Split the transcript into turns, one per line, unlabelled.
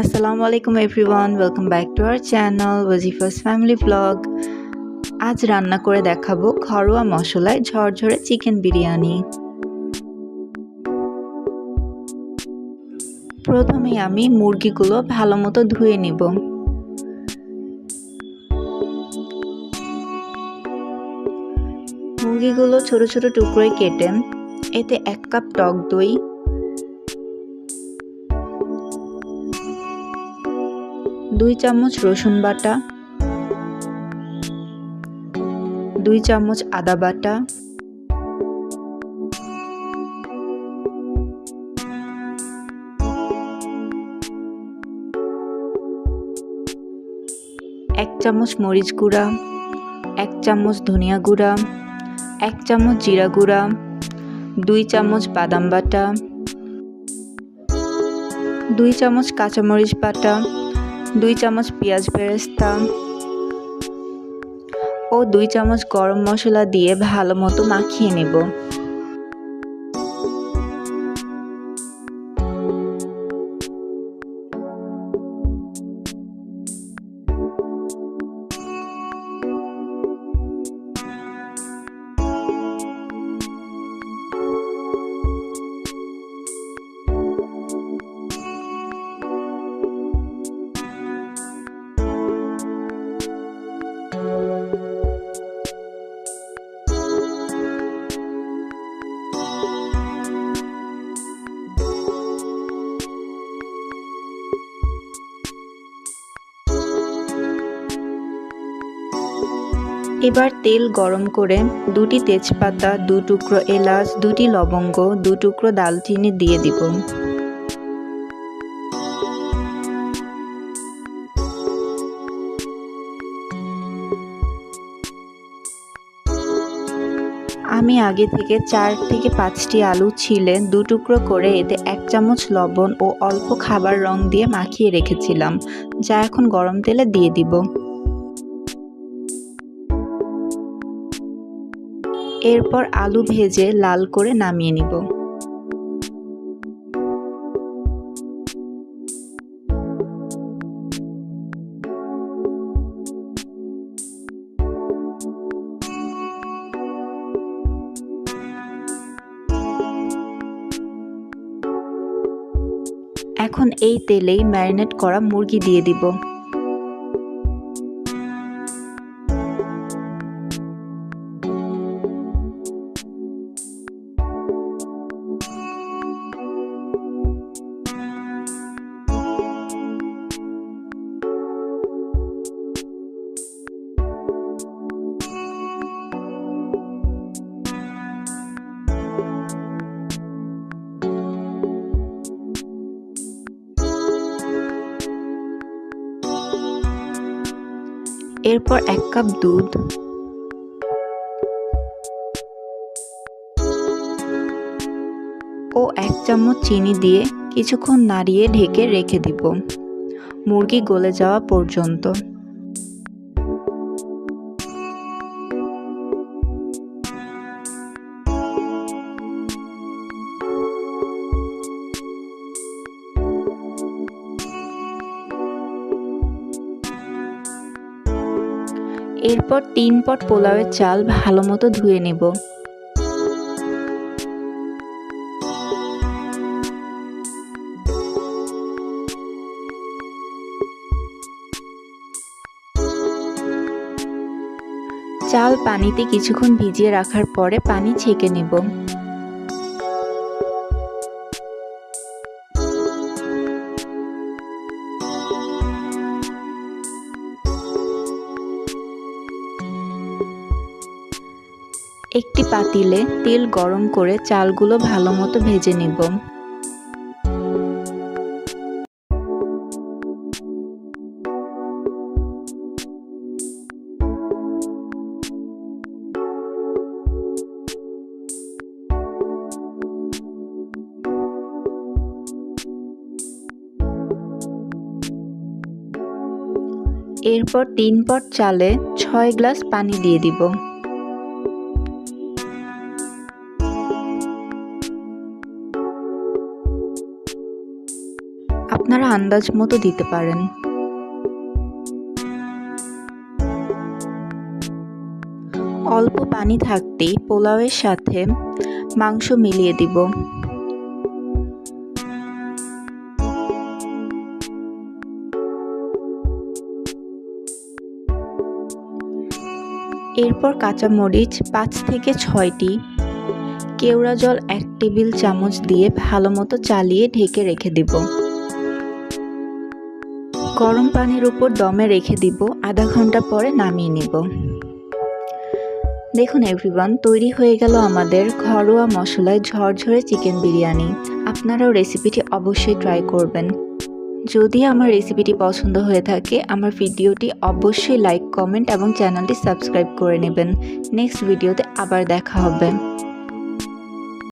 আসসালামু আলাইকুম everyone, welcome back to our channel Wazifa's family blog. আজ রান্না করে দেখাবো ঘরোয়া মশলায় ঝরঝরে চিকেন বিরিয়ানি। প্রথমে আমি মুরগিগুলো ভালো মতো ধুয়ে নিব। মুরগিগুলো ছোট ছোট টুকরোয় কেটে এতে 1 কাপ টক দই, 2 চামচ রসুন বাটা, 2 চামচ আদা বাটা, 1 চামচ মরিচ গুঁড়া, 1 চামচ ধনিয়া গুঁড়া, 1 চামচ জিরা গুঁড়া, 2 চামচ বাদাম বাটা, 2 চামচ কাঁচামরিচ বাটা, 2 চামচ পেঁয়াজ বেরেস্তা ও 2 চামচ গরম মশলা দিয়ে ভালো মতো মাখিয়ে নেব। এবার তেল গরম করে 2টি তেজপাতা, 2 টুকরো এলাচ, 2টি লবঙ্গ, 2 টুকরো দালচিনি দিয়ে দিব। আমি আগে থেকে 4 থেকে 5টি আলু ছিলে 2 টুকরো করে এতে 1 চামচ লবণ ও অল্প খাবার রং দিয়ে মাখিয়ে রেখেছিলাম, যা এখন গরম তেলে দিয়ে দিব। এরপর আলু ভেজে লাল করে নামিয়ে নিব। এখন এই তেলেই ম্যারিনেট করা মুরগি দিয়ে দিব। এরপর 1 কাপ দুধ, ও 1 চামচ চিনি দিয়ে কিছুক্ষণ নাড়িয়ে ঢেকে রেখে দিব মুরগি গলে যাওয়া পর্যন্ত। এরপর 3 পট পোলাওয়ের চাল ভালো মতো ধুয়ে নেব। চাল পানিতে কিছুক্ষণ ভিজিয়ে রাখার পরে পানি ছেঁকে নেব। একটি পাতিলে তেল গরম করে চালগুলো ভালো মতো ভেজে নেব। এরপর 3 পট চালে 6 গ্লাস পানি দিয়ে দিব। আপনারা আন্দাজ মতো দিতে পারেন। অল্প পানি থাকতেই পোলাওয়ের সাথে মাংস মিলিয়ে দিব। এরপর কাঁচামরিচ 5 থেকে 6টি, কেওড়া জল 1 টেবিল চামচ দিয়ে ভালো মতো চালিয়ে ঢেকে রেখে দিব। গরম পানির উপর দমে রেখে দিব, আধা ঘন্টা পরে নামিয়ে নিব। দেখুন এভরিওয়ান, তৈরি হয়ে গেল আমাদের ঘরোয়া মশলায় ঝরঝরে চিকেন বিরিয়ানি। আপনারাও রেসিপিটি অবশ্যই ট্রাই করবেন। যদি আমার রেসিপিটি পছন্দ হয়ে থাকে, আমার ভিডিওটি অবশ্যই লাইক, কমেন্ট এবং চ্যানেলটি সাবস্ক্রাইব করে নেবেন। নেক্সট ভিডিওতে আবার দেখা হবে।